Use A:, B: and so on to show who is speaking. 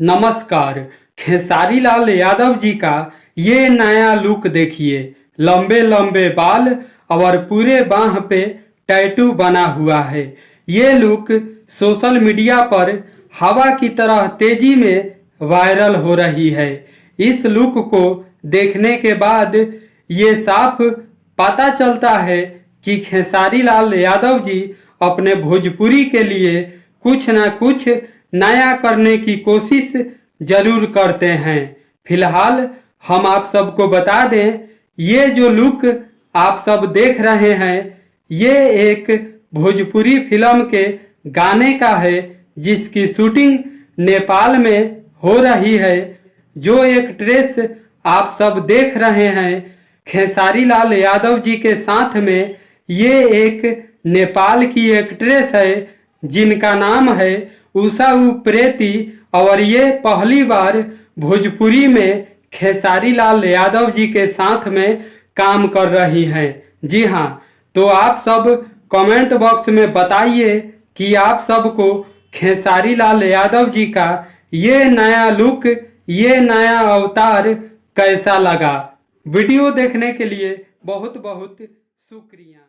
A: नमस्कार। खेसारी लाल यादव जी का ये नया लुक देखिए। लंबे लंबे बाल और पूरे बाह पे टैटू बना हुआ है। ये लुक सोशल मीडिया पर हवा की तरह तेजी में वायरल हो रही है। इस लुक को देखने के बाद ये साफ पता चलता है कि खेसारी लाल यादव जी अपने भोजपुरी के लिए कुछ ना कुछ नया करने की कोशिश जरूर करते हैं। फिलहाल हम आप सबको बता दें, ये जो लुक आप सब देख रहे हैं ये एक भोजपुरी फिल्म के गाने का है, जिसकी शूटिंग नेपाल में हो रही है। जो एक्ट्रेस आप सब देख रहे हैं खेसारी लाल यादव जी के साथ में, ये एक नेपाल की एक्ट्रेस है जिनका नाम है उषा उप्रेती, और ये पहली बार भोजपुरी में खेसारी लाल यादव जी के साथ में काम कर रही हैं। जी हाँ, तो आप सब कमेंट बॉक्स में बताइए कि आप सबको खेसारी लाल यादव जी का ये नया लुक, ये नया अवतार कैसा लगा। वीडियो देखने के लिए बहुत बहुत शुक्रिया।